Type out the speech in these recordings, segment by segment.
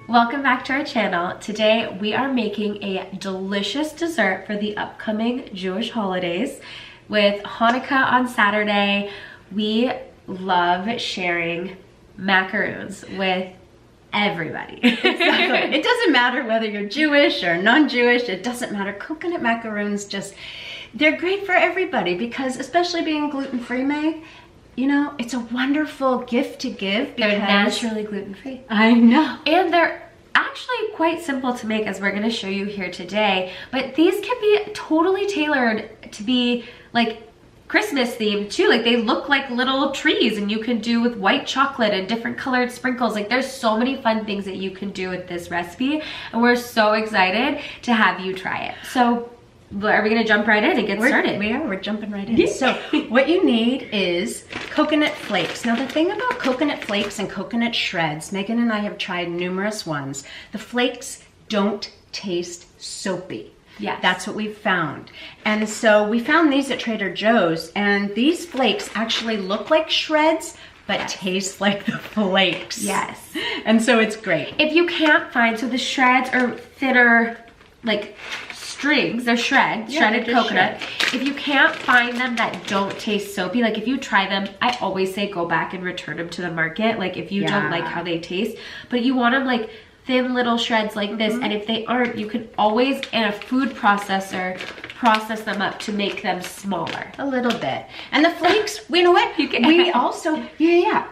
Welcome back to our channel. Today we are making a delicious dessert for the upcoming Jewish holidays. With Hanukkah on Saturday, we love sharing macaroons with everybody. Exactly. It doesn't matter whether you're Jewish or non-Jewish, it doesn't matter. Coconut macaroons they're great for everybody because, especially being gluten-free, Meg, you know, it's a wonderful gift to give because they're naturally gluten-free. I know. And they're actually quite simple to make, as we're going to show you here today. But these can be totally tailored to be like Christmas themed too. Like, they look like little trees, and you can do with white chocolate and different colored sprinkles. Like, there's so many fun things that you can do with this recipe, and we're so excited to have you try it. So are we gonna jump right in and get started? We're jumping right in. So what you need is coconut flakes. Now, the thing about coconut flakes and coconut shreds, Megan and I have tried numerous ones. The flakes don't taste soapy. Yes. That's what we've found. And so we found these at Trader Joe's, and these flakes actually look like shreds, but taste like the flakes. Yes. And so it's great. If you can't find, so the shreds are thinner, like strings, they're shredded coconut. If you can't find them that don't taste soapy, like if you try them, I always say go back and return them to the market, like if you don't like how they taste. But you want them like thin little shreds like this, and if they aren't, you can always in a food processor process them up to make them smaller a little bit. And the flakes, you know what, we also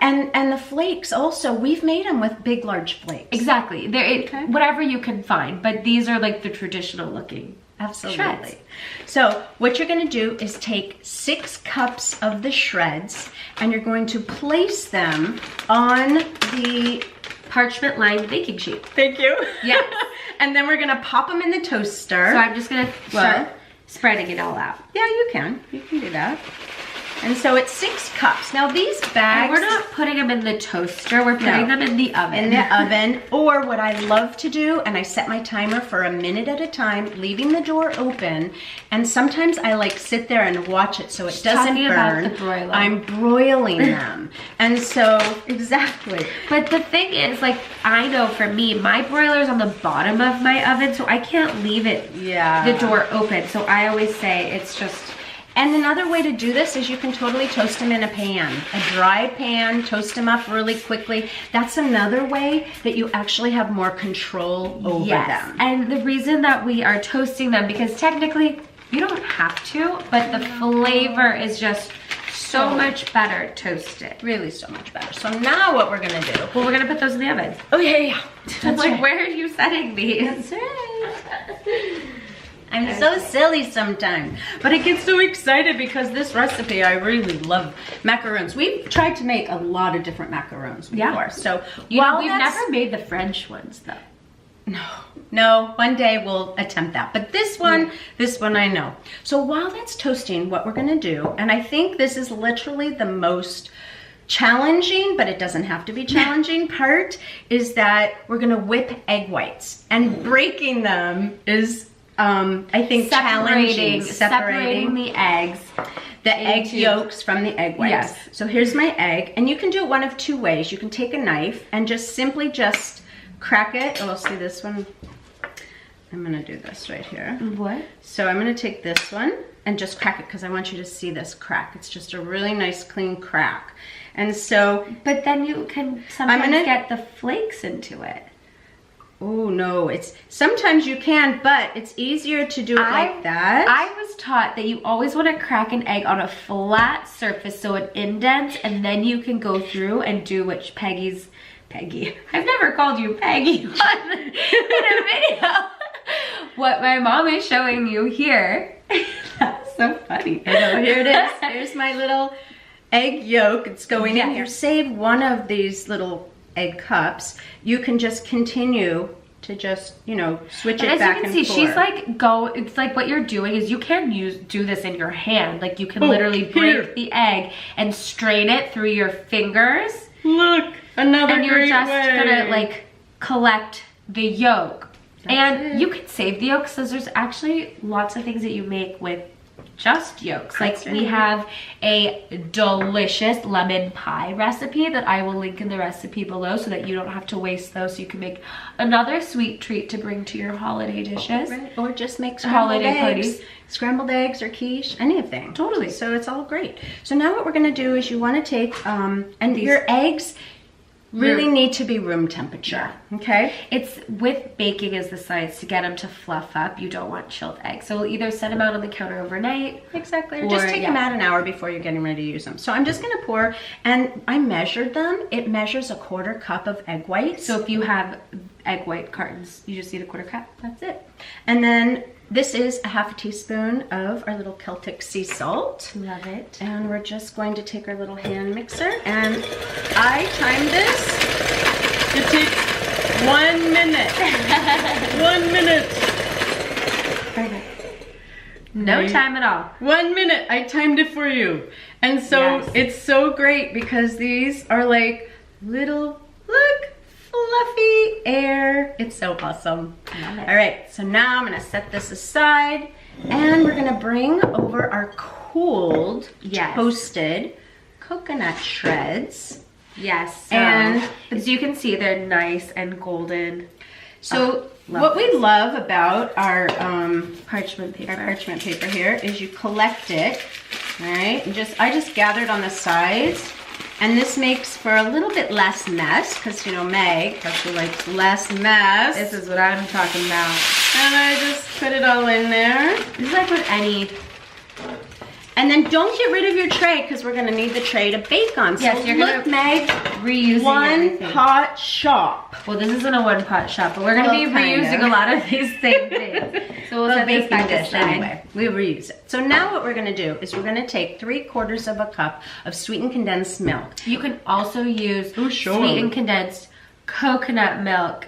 and the flakes also, we've made them with big large flakes. Exactly. They're whatever you can find, but these are like the traditional looking shreds. So what you're going to do is take 6 cups of the shreds, and you're going to place them on the parchment lined baking sheet. Thank you. Yes. And then we're gonna pop them in the toaster. So I'm just gonna start spreading it all out. Yeah, you can do that. And so it's 6 cups. Now these bags, and we're not putting them in the toaster, we're putting them in the oven. In the oven, or what I love to do, and I set my timer for a minute at a time, leaving the door open, and sometimes I like sit there and watch it so it doesn't burn. About the broiler. I'm broiling them. And so, exactly. But the thing is, like, I know for me, my broiler's on the bottom of my oven, so I can't leave it, the door open. So I always say it's just. And another way to do this is you can totally toast them in a pan, a dry pan, toast them up really quickly. That's another way that you actually have more control over them. And the reason that we are toasting them, because technically you don't have to, but the flavor is just so much better toasted. Really so much better. So now what we're gonna do. Well, we're gonna put those in the oven. Oh yeah. That's like, where are you setting these? That's right. I'm so silly sometimes, but I get so excited because this recipe, I really love macaroons. We've tried to make a lot of different macaroons before. So we've never made the French ones though. No, one day we'll attempt that. But this one I know. So while that's toasting, what we're gonna do, and I think this is literally the most challenging, but it doesn't have to be challenging part, is that we're gonna whip egg whites. And breaking them is I think challenging. Separating the eggs. The egg yolks from the egg whites. Yes. So here's my egg, and you can do it one of 2 ways. You can take a knife and simply crack it. Oh, see this one? I'm gonna do this right here. What? So I'm gonna take this one and just crack it because I want you to see this crack. It's just a really nice clean crack. And so, but then you can sometimes get the flakes into it. Oh no, sometimes you can, but it's easier to do it like that. I was taught that you always want to crack an egg on a flat surface so it indents, and then you can go through and do what Peggy. I've never called you Peggy in a video. What my mom is showing you here. That's so funny. I know, here it is. Here's my little egg yolk. It's going in here. Save one of these little egg cups. You can just continue to switch it back and forth. As you can see, she's like, it's like what you're doing is you can do this in your hand. Like, you can literally break the egg and strain it through your fingers. Look, another and you're just gonna like collect the yolk. You can save the yolk, because there's actually lots of things that you make with just yolks. Like That's we right. have a delicious lemon pie recipe that I will link in the recipe below so that you don't have to waste those, so you can make another sweet treat to bring to your holiday dishes. Right. Or just make scrambled Holiday eggs. parties. Scrambled eggs or quiche, anything. Totally. So it's all great. So now what we're gonna do is you wanna take, and your eggs really need to be room temperature, okay? It's with baking is the science to get them to fluff up. You don't want chilled eggs. So we'll either set them out on the counter overnight. Exactly, or just take them out an hour before you're getting ready to use them. So I'm just gonna pour, and I measured them. It measures a 1/4 cup of egg whites. So if you have egg white cartons, you just need a 1/4 cup. That's it. And then this is a 1/2 teaspoon of our little Celtic sea salt. Love it. And we're just going to take our little hand mixer, and I timed this to take 1 minute. 1 minute. Perfect. No Right. time at all. 1 minute. I timed it for you. And so Yes. it's so great because these are like little, look, fluffy air. It's so awesome. Love it. All right, so now I'm gonna set this aside, and we're gonna bring over our cooled, Yes. toasted coconut shreds. Yes. And as you can see, they're nice and golden. So love what we love about our Parchment paper. parchment paper here is you collect it, all right? And I just gathered on the sides, and this makes for a little bit less mess, because you know Meg, how she likes less mess. This is what I'm talking about. And I just put it all in there. This is like with any. And then don't get rid of your tray, because we're gonna need the tray to bake on. So Yes, you're look, gonna Meg, Reusing one everything. pot shop. Well, this isn't a one pot shop, but we're gonna be Well, kind reusing of. a lot of these same things. So we'll The set this baking back dish aside. anyway. We reuse it. So now what we're gonna do is we're gonna take 3/4 of a cup of sweetened condensed milk. You can also use Oh, sure. sweetened condensed coconut milk.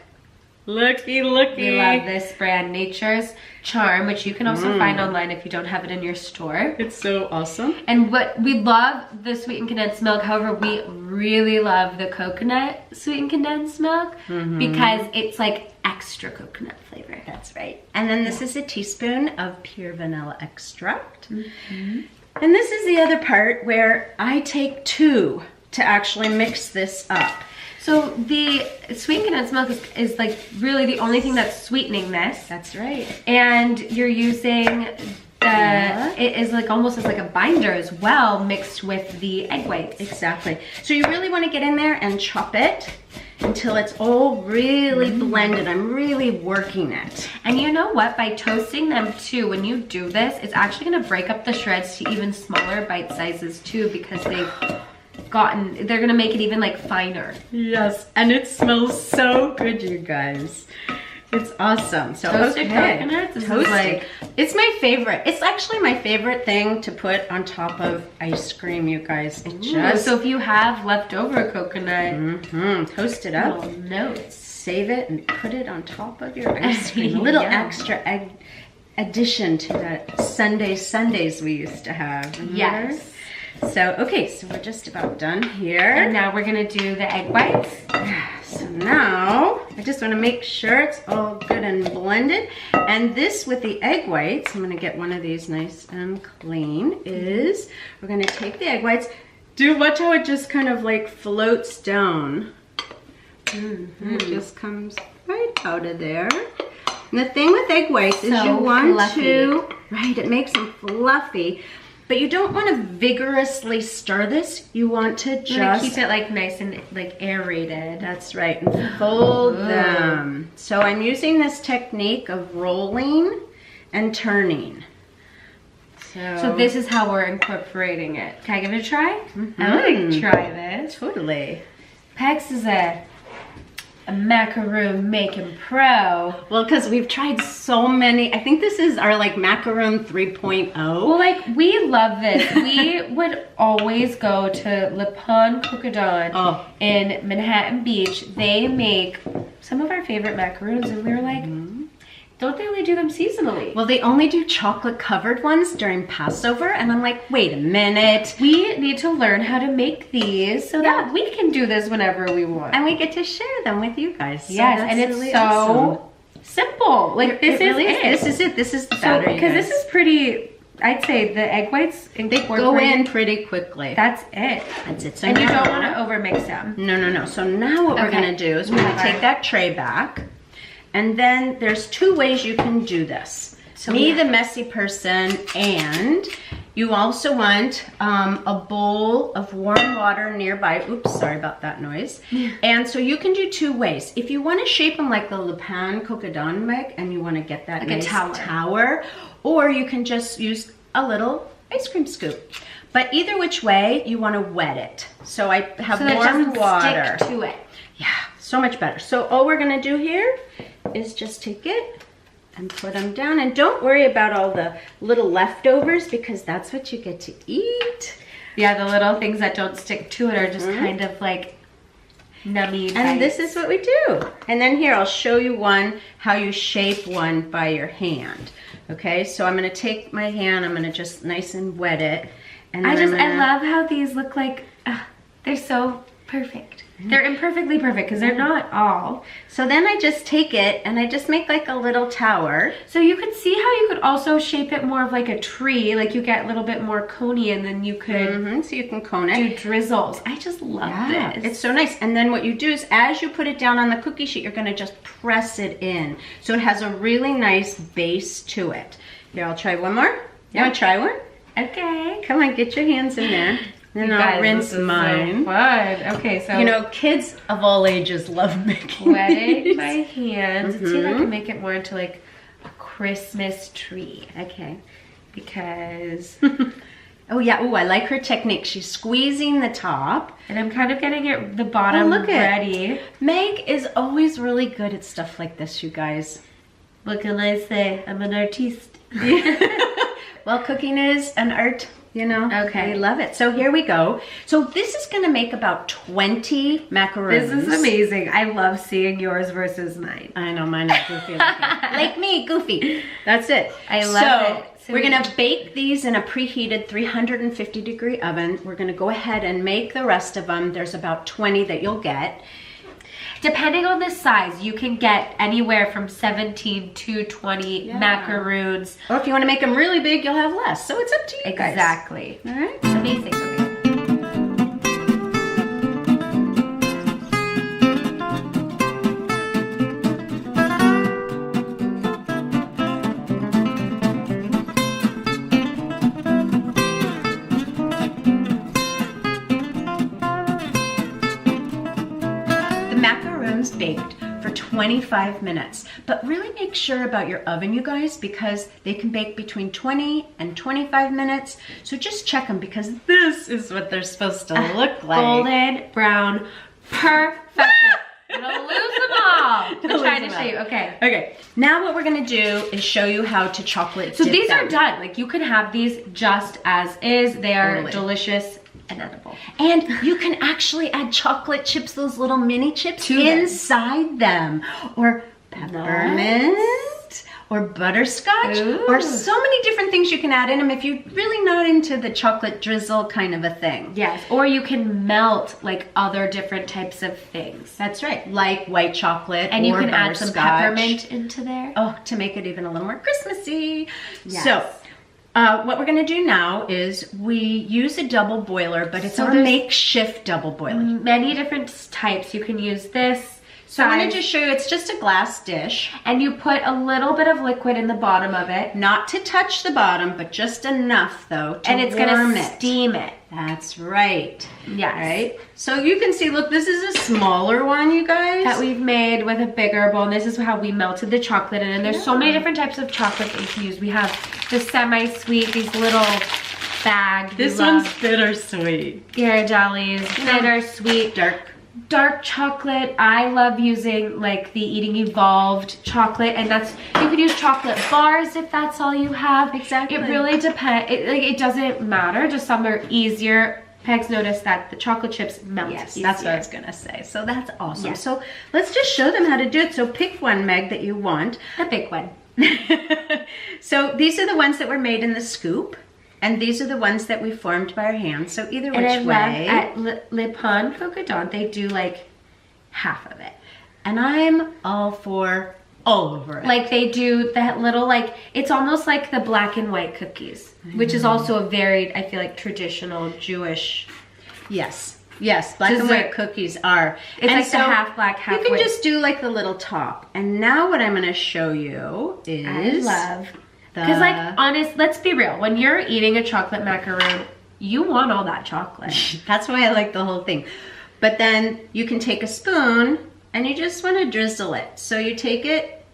Looky, looky. We love this brand, Nature's Charm, which you can also find online if you don't have it in your store. It's so awesome. And what we love the sweetened condensed milk, however, we really love the coconut sweetened condensed milk because it's like extra coconut flavor. That's right. And then this is a teaspoon of pure vanilla extract. And this is the other part where I take 2 to actually mix this up. So the sweetened condensed milk is like really the only thing that's sweetening this. That's right. And you're using it is like almost as like a binder as well, mixed with the egg whites. Exactly. So you really want to get in there and chop it until it's all really blended. I'm really working it. And you know what? By toasting them too, when you do this, it's actually gonna break up the shreds to even smaller bite sizes too, because they're gonna make it even like finer. Yes, and it smells so good, you guys. It's awesome. So Toasted coconuts? This is Toasted. like- It's my favorite. It's actually my favorite thing to put on top of ice cream, you guys. It just So if you have leftover coconut, toast it up. little notes. Save it and put it on top of your ice cream. A little Yum. extra egg addition to that Sundays we used to have. Remember? Yes. So, okay, so we're just about done here. And now we're gonna do the egg whites. So now, I just want to make sure it's all good and blended. And this with the egg whites, I'm going to get one of these nice and clean, is we're going to take the egg whites. Watch how it just kind of like floats down. It just comes right out of there. And the thing with egg whites is So you want fluffy. it makes them fluffy. But you don't want to vigorously stir this. You want to Just gonna just keep it like nice and like aerated. that's right, and fold them. So I'm using this technique of rolling and turning. So this is how we're incorporating it. Can I give it a try? I want to try this. Totally. Pex is a macaroon making pro. Well, because we've tried so many. I think this is our like macaroon 3.0. Well, like we love this. We would always go to Le Pont Cocodon in Manhattan Beach. They make some of our favorite macaroons, and we were like, don't they only do them seasonally? Well, they only do chocolate covered ones during Passover, and I'm like, wait a minute. We need to learn how to make these so that we can do this whenever we want. And we get to share them with you guys. So Yes, that's and it's really so awesome. simple. Like this It really is it. This is it. This is the So batter, you because guys. this is pretty I'd say the egg whites They go in pretty quickly. That's it. That's it. So and now, you don't want to overmix them. No. So now what we're gonna do is we're gonna take that tray back, and then there's 2 ways you can do this. So me, the messy person, and you also want a bowl of warm water nearby. Oops, sorry about that noise. And so you can do 2 ways. If you want to shape them like the Le Pan coconutty mug, and you want to get that like nice a tower, or you can just use a little ice cream scoop. But either which way, you want to wet it. So I have warm water. Stick to it. Yeah, so much better. So all we're gonna do here is just take it and put them down. And don't worry about all the little leftovers, because that's what you get to eat. Yeah, the little things that don't stick to it are just kind of like nummy. And this is what we do. And then here, I'll show you how you shape one by your hand. Okay, so I'm gonna take my hand, I'm gonna just nice and wet it. And then I love how these look like, they're so perfect. They're imperfectly perfect because they're not all. So then I just take it and I just make like a little tower. So you could see how you could also shape it more of like a tree, like you get a little bit more coney, and then you could so you can cone it. do drizzles. I just love this. It's so nice. And then what you do is as you put it down on the cookie sheet, you're gonna just press it in. So it has a really nice base to it. Here, I'll try one more. You wanna try one? Okay. Come on, get your hands in there. And I'll rinse mine. So fun. Okay, so you know, kids of all ages love making wetting my hands. Let's see if I can make it more into like a Christmas tree. Okay. Because oh yeah, I like her technique. She's squeezing the top. And I'm kind of getting it the bottom ready. Meg is always really good at stuff like this, you guys. What can I say? I'm an artiste. Well, cooking is an art, you know. Okay. I love it. So here we go. So this is gonna make about 20 macaroons. This is amazing. I love seeing yours versus mine. I know, mine is goofy looking. Like me, goofy. That's it. I love it. So we're gonna bake these in a preheated 350-degree oven. We're gonna go ahead and make the rest of them. There's about 20 that you'll get. Depending on the size, you can get anywhere from 17 to 20 macaroons. Or if you want to make them really big, you'll have less. So it's up to you guys. Exactly. All right. It's amazing. Okay. Baked for 25 minutes, but really make sure about your oven, you guys, because they can bake between 20 and 25 minutes. So just check them, because this is what they're supposed to look like. Golden brown, perfection. I'm gonna lose them all. I'm trying to show you. Okay. Now what we're gonna do is show you how to chocolate So dip these them. are done. Like you can have these just as is. They are delicious and edible. And you can actually add chocolate chips, those little mini chips, inside them. Or peppermint, or butterscotch, or so many different things you can add in them if you're really not into the chocolate drizzle kind of a thing. Yes, or you can melt like other different types of things. That's right, like white chocolate and or you can add some peppermint butterscotch. into there. Oh, to make it even a little more Christmassy. Yes. So, what we're gonna do now is we use a double boiler, but it's a makeshift double boiler. Many different types. You can use this. So I'm gonna just show you, it's just a glass dish. And you put a little bit of liquid in the bottom of it. Not to touch the bottom, but just enough though to and it's warm gonna steam it. That's right. Yes. Right? So you can see, look, this is a smaller one, you guys. That we've made with a bigger bowl. And this is how we melted the chocolate in. And there's so many different types of chocolate that you can use. We have the semi-sweet, these little bags. This one's bittersweet. Ghirardelli's, bittersweet. Dark chocolate. I love using like the Eating Evolved chocolate, and that's, you could use chocolate bars if that's all you have. Exactly. It really depends. It doesn't matter. Just some are easier. Peg's noticed that the chocolate chips melt. Yes, easier. that's what I was gonna say. So that's awesome. Yeah. So let's just show them how to do it. So pick one, Meg, that you want. The big one. So these are the ones that were made in the scoop. And these are the ones that we formed by our hands. So either which way. At Le Pan Coconutty, they do like half of it. And I'm all for all over it. Like they do that little, like, it's almost like the black and white cookies, which is also a very, I feel like, traditional Jewish. Yes. Yes, black and white cookies are. It's and like so the half black, half white. You can just do like the little top. And now what I'm going to show you is... I love. Because like, let's be real. When you're eating a chocolate macaroon, you want all that chocolate. That's why I like the whole thing. But then you can take a spoon and you just want to drizzle it. So you take it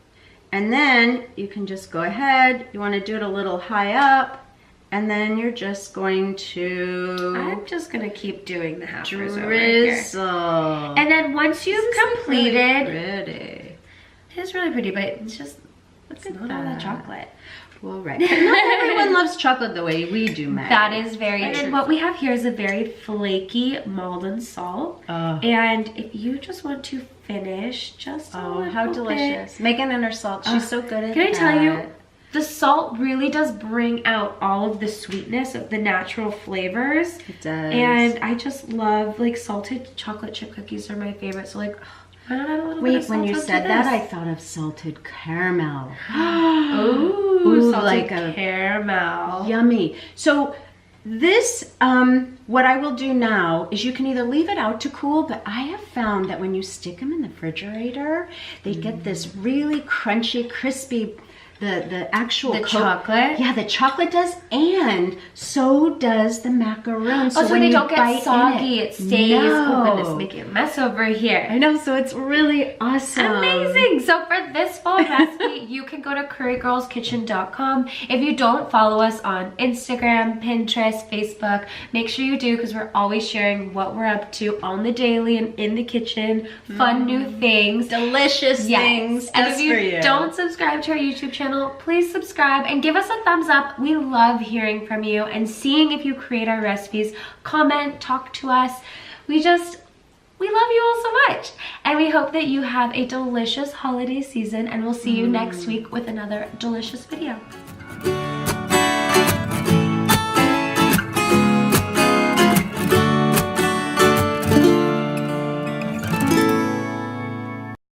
and then you can just go ahead. You want to do it a little high up. And then you're just going to... I'm just going to keep doing the half drizzle. And then once you've completed... Really pretty. It is really pretty, but it's just... It's not all that chocolate. Well, right. Not everyone loves chocolate the way we do, Meg. That is very true. And what we have here is a very flaky molten salt. And if you just want to finish just a little how delicious. Megan and her salt, she's so good at that. Can I tell you, the salt really does bring out all of the sweetness of the natural flavors. It does. And I just love, like, salted chocolate chip cookies are my favorite. So, like, why not add a little bit of salt when you said that, I thought of salted caramel. Ooh, salted like caramel. Yummy. So this, what I will do now is you can either leave it out to cool, but I have found that when you stick them in the refrigerator, they get this really crunchy, crispy, the actual chocolate? Yeah, the chocolate does, and so does the macaroon. So when they don't get soggy, it stays. Oh goodness, making a mess over here. I know, so it's really awesome. Amazing. So for this fall recipe, you can go to currygirlskitchen.com. If you don't follow us on Instagram, Pinterest, Facebook, make sure you do, because we're always sharing what we're up to on the daily and in the kitchen, fun new things, delicious things. And if you don't subscribe to our YouTube channel, please subscribe and give us a thumbs up. We love hearing from you and seeing if you create our recipes. Comment, talk to us. We love you all so much. And we hope that you have a delicious holiday season, and we'll see you next week with another delicious video.